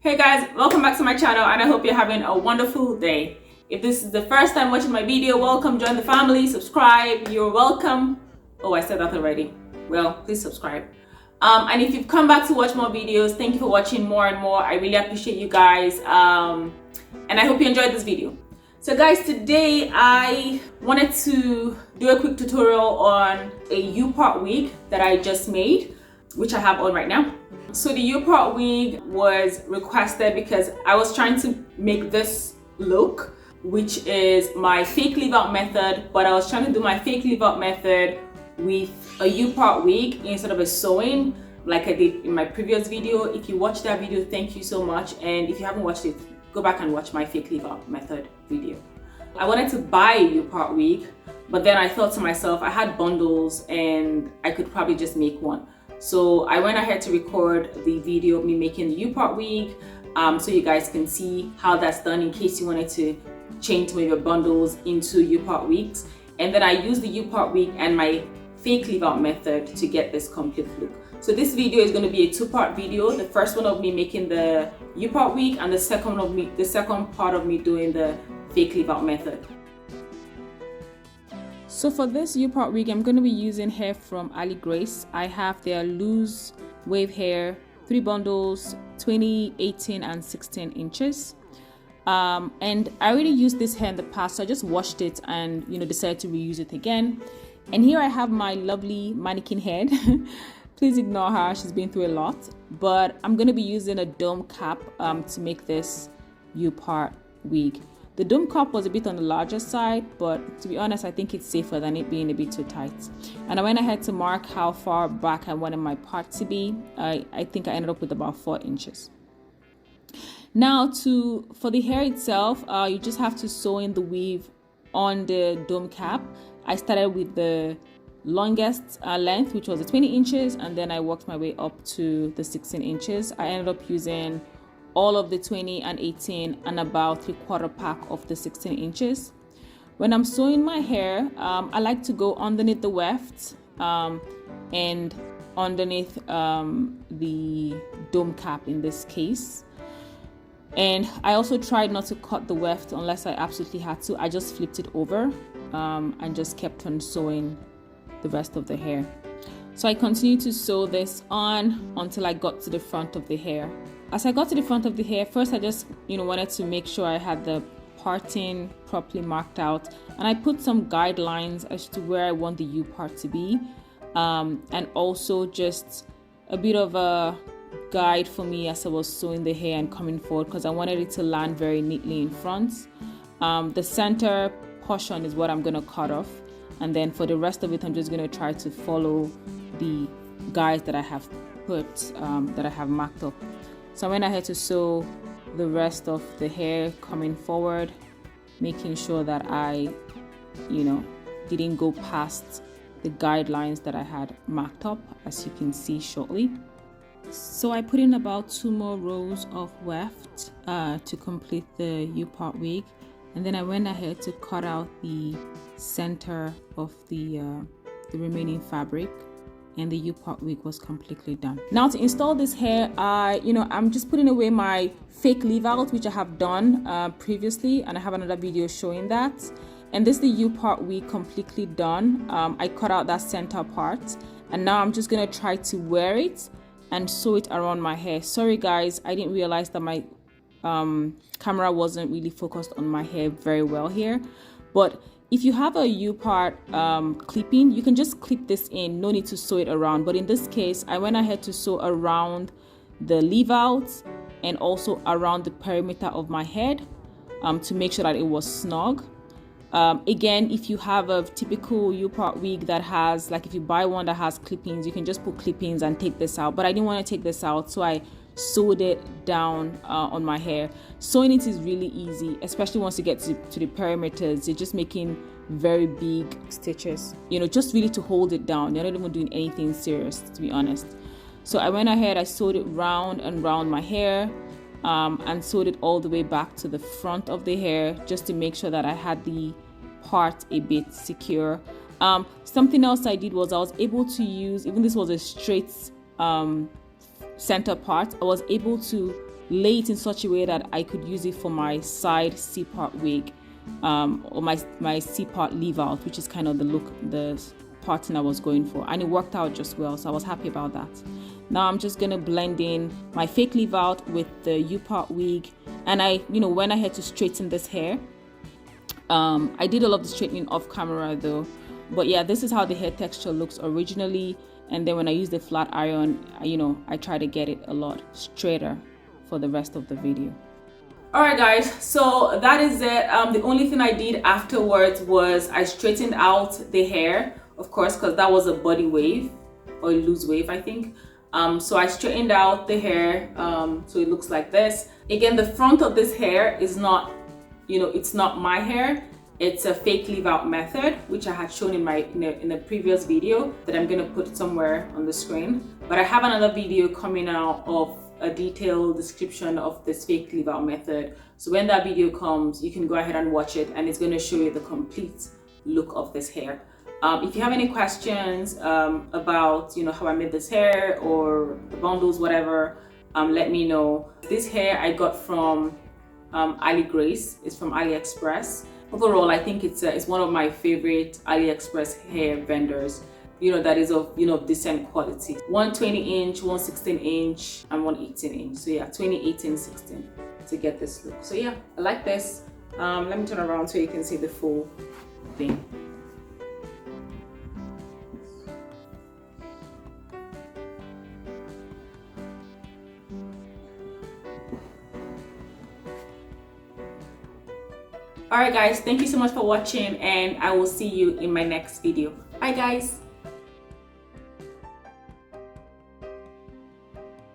Hey guys, welcome back to my channel and I hope you're having a wonderful day. If this is the first time watching my video, welcome, join the family, subscribe, you're welcome. Oh, I said that already. Well, please subscribe. And if you've come back to watch more videos, thank you for watching more and more. I really appreciate you guys. And I hope you enjoyed this video. So guys, today I wanted to do a quick tutorial on a UPart wig that I just made, which I have on right now. So the UPart wig was requested because I was trying to make this look, which is my fake leave out method, but I was trying to do my fake leave out method with a UPart wig instead of a sewing like I did in my previous video. If you watched that video, thank you so much. And if you haven't watched it, go back and watch my fake leave out method video. I wanted to buy a UPart wig, but then I thought to myself, I had bundles and I could probably just make one. So I went ahead to record the video of me making the UPart wig so you guys can see how that's done in case you wanted to change some of your bundles into UPart wigs. And then I used the UPart wig and my fake leave out method to get this complete look. So this video is going to be a two-part video. The first one of me making the UPart wig and the second part of me doing the fake leave out method. So for this UPart wig, I'm going to be using hair from Ali Grace. I have their loose wave hair, 3 bundles, 20, 18 and 16 inches. And I already used this hair in the past, so I just washed it and decided to reuse it again. And here I have my lovely mannequin head. Please ignore her, she's been through a lot. But I'm going to be using a dome cap to make this UPart wig. The dome cap was a bit on the larger side, but to be honest, I think it's safer than it being a bit too tight. And I went ahead to mark how far back I wanted my part to be. I think I ended up with about 4 inches. Now for the hair itself, you just have to sew in the weave on the dome cap. I started with the longest length, which was the 20 inches, and then I worked my way up to the 16 inches. I ended up using all of the 20 and 18 and about 3/4 pack of the 16 inches. When I'm sewing my hair, I like to go underneath the weft and underneath the dome cap in this case. And I also tried not to cut the weft unless I absolutely had to. I just flipped it over and just kept on sewing the rest of the hair. So I continued to sew this on until I got to the front of the hair. As I got to the front of the hair, first I just wanted to make sure I had the parting properly marked out, and I put some guidelines as to where I want the U part to be, and also just a bit of a guide for me as I was sewing the hair and coming forward, because I wanted it to land very neatly in front. The center portion is what I'm going to cut off, and then for the rest of it I'm just going to try to follow the guides that I have put that I have marked up. So I went ahead to sew the rest of the hair coming forward, making sure that I didn't go past the guidelines that I had marked up, as you can see shortly. So I put in about 2 more rows of weft to complete the UPart wig, and then I went ahead to cut out the center of the remaining fabric, and the UPart wig was completely done. Now to install this hair, I'm just putting away my fake leave out, which I have done previously, and I have another video showing that. And this is the UPart wig completely done. I cut out that center part, and now I'm just gonna try to wear it and sew it around my hair. Sorry guys, I didn't realize that my camera wasn't really focused on my hair very well here. But if you have a UPart clipping, you can just clip this in, no need to sew it around. But in this case, I went ahead to sew around the leave out and also around the perimeter of my head to make sure that it was snug. Again, if you have a typical UPart wig that has, like if you buy one that has clippings, you can just put clippings and take this out. But I didn't want to take this out, so I sewed it down on my hair. Sewing it is really easy, especially once you get to the perimeters. You're just making very big stitches, just really to hold it down. You're not even doing anything serious, to be honest. So I went ahead, I sewed it round and round my hair, and sewed it all the way back to the front of the hair, just to make sure that I had the part a bit secure. Something else I did was I was able to use, even this was a straight center part, I was able to lay it in such a way that I could use it for my side C-part wig, or my C-part leave out, which is kind of the look, the pattern I was going for, and it worked out just well, so I was happy about that. Now I'm just gonna blend in my fake leave out with the UPart wig, and I went ahead to straighten this hair. I did all of the straightening off camera though, but yeah, this is how the hair texture looks originally, and then when I use the flat iron, I try to get it a lot straighter for the rest of the video. Alright guys, so that is it. The only thing I did afterwards was I straightened out the hair, of course, because that was a body wave or a loose wave, I think. So I straightened out the hair, so it looks like this. Again, the front of this hair is not, it's not my hair. It's a fake leave out method, which I had shown in a previous video that I'm gonna put somewhere on the screen. But I have another video coming out of a detailed description of this fake leave out method. So when that video comes, you can go ahead and watch it, and it's gonna show you the complete look of this hair. If you have any questions about how I made this hair or the bundles, whatever, let me know. This hair I got from Ali Grace. It's from AliExpress. Overall, I think it's one of my favorite AliExpress hair vendors, that is of decent quality. 120 inch, 116 inch, and 118 inch. So yeah, 20, 18, 16 to get this look. So yeah, I like this. Let me turn around so you can see the full thing. Alright guys, thank you so much for watching, and I will see you in my next video. Bye guys.